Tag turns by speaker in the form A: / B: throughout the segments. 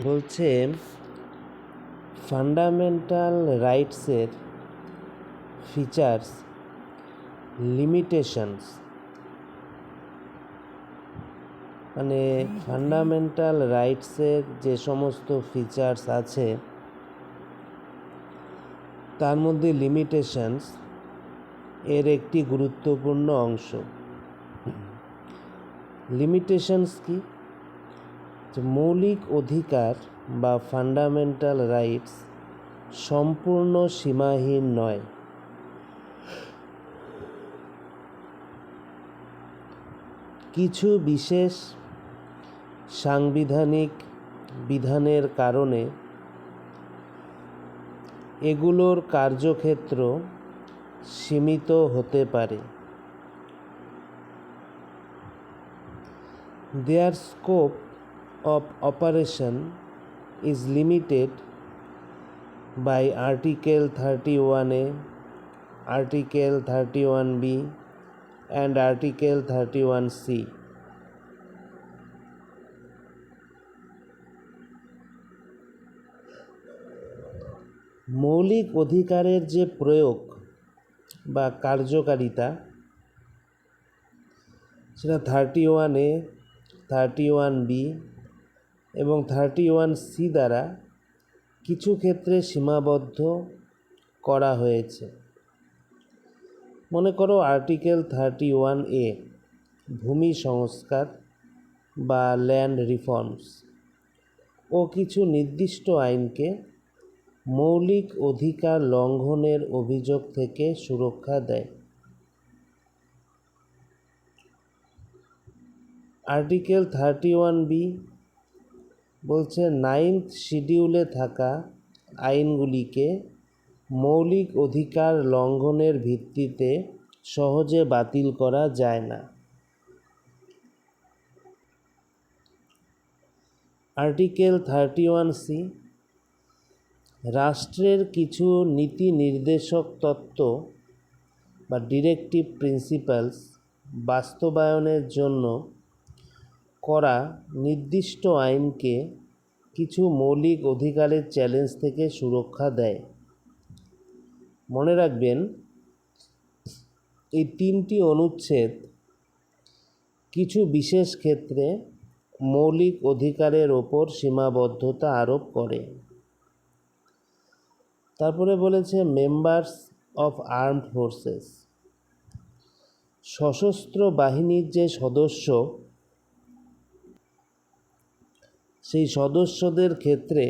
A: বলছে fundamental রাইটসের features, limitations, মানে fundamental রাইটসের যে সমস্ত ফিচার্স আছে তার মধ্যে লিমিটেশনস এর একটি গুরুত্বপূর্ণ অংশ। লিমিটেশনস কি? যে মৌলিক অধিকার বা ফান্ডামেন্টাল রাইটস সম্পূর্ণ সীমাহীন নয়। কিছু বিশেষ সাংবিধানিক বিধানের কারণে এগুলোর কার্যক্ষেত্র সীমিত হতে পারে। Their scope of operation is limited by Article 31A, Article 31B and Article 31C. মৌলিক অধিকারের যে প্রয়োগ বা কার্যকারিতা সেটা 31A, 31B এবং 31C দ্বারা কিছু ক্ষেত্রে সীমাবদ্ধ করা হয়েছে। মনে করো আর্টিকেল 31A ভূমি সংস্কার বা ল্যান্ড রিফর্মস ও কিছু নির্দিষ্ট আইনকে মৌলিক অধিকার লঙ্ঘনের অভিযোগ থেকে সুরক্ষা দেয়। আর্টিকেল 31B বলছে 9th শিডিউলে থাকা আইনগুলিকে মৌলিক অধিকার লঙ্ঘনের ভিত্তিতে সহজে বাতিল করা যায় না। আর্টিকেল 31C রাষ্ট্রের কিছু নীতি নির্দেশক তত্ত্ব বা ডিরেক্টিভ প্রিন্সিপালস বাস্তবায়নের জন্য করা নির্দিষ্ট আইনকে কিছু মৌলিক অধিকারের চ্যালেঞ্জ থেকে সুরক্ষা দেয়। মনে রাখবেন এই 3টি অনুচ্ছেদ কিছু বিশেষ ক্ষেত্রে মৌলিক অধিকারের ওপর সীমাবদ্ধতা আরোপ করে। তারপরে বলেছে মেম্বার্স অফ আর্মড ফোর্সেস, সশস্ত্র বাহিনীর যে সদস্য সেই সদস্যদের ক্ষেত্রে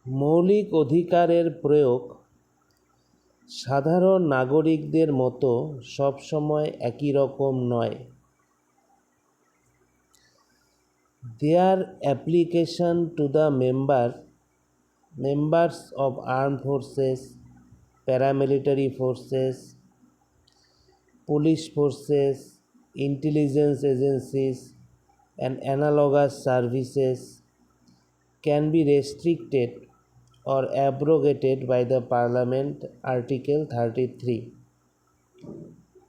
A: মৌলিক অধিকারের প্রয়োগ সাধারণ নাগরিকদের মতো সবসময় একই রকম নয়। Their application to the members of armed forces, paramilitary forces, police forces, intelligence agencies and analogous services can be restricted or abrogated by the Parliament, Article 33.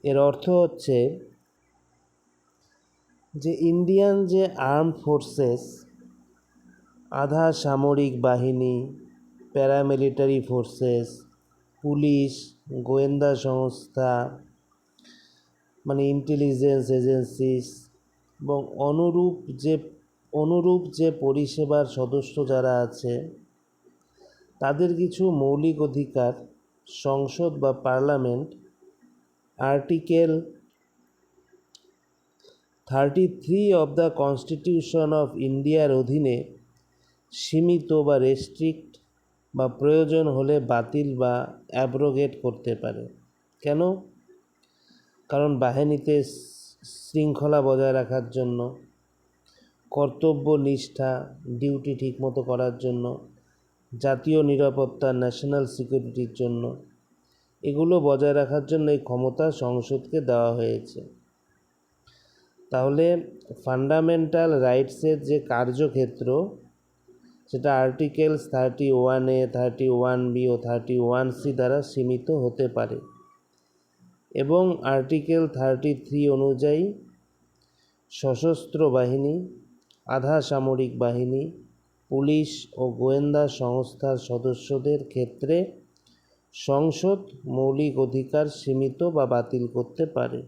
A: এর অর্থ হচ্ছে যে ইন্ডিয়ান যে আর্মড ফোর্সেস, আধা সামরিক বাহিনী, প্যারামিলিটারি ফোর্সেস, পুলিশ, গোয়েন্দা সংস্থা মানে ইন্টেলিজেন্স এজেন্সিস এবং অনুরূপ যে পরিষেবার সদস্য যারা আছে তাদের কিছু মৌলিক অধিকার সংসদ বা parliament article 33 of the constitution of ইন্ডিয়ার অধীনে সীমিত বা রেস্ট্রিক্ট বা প্রয়োজন হলে বাতিল বা অ্যাব্রোগেট করতে পারে। কেন? কারণ বাহিনীতে শৃঙ্খলা বজায় রাখার জন্য, কর্তব্য নিষ্ঠা ডিউটি ঠিকমতো করার জন্য, জাতীয় নিরাপত্তা ন্যাশনাল সিকিউরিটির জন্য, এগুলো বজায় রাখার জন্য এই ক্ষমতা সংসদকে দেওয়া হয়েছে। তাহলে ফান্ডামেন্টাল রাইটসের যে কার্যক্ষেত্র সেটা আর্টিকেলস 31A, 31B ও 31C দ্বারা সীমিত হতে পারে এবং আর্টিকেল 33 অনুযায়ী সশস্ত্র বাহিনী, আধা সামরিক বাহিনী, পুলিশ ও গোয়েন্দা সংস্থার সদস্যদের ক্ষেত্রে সংসদ মৌলিক অধিকার সীমিত বা বাতিল করতে পারে।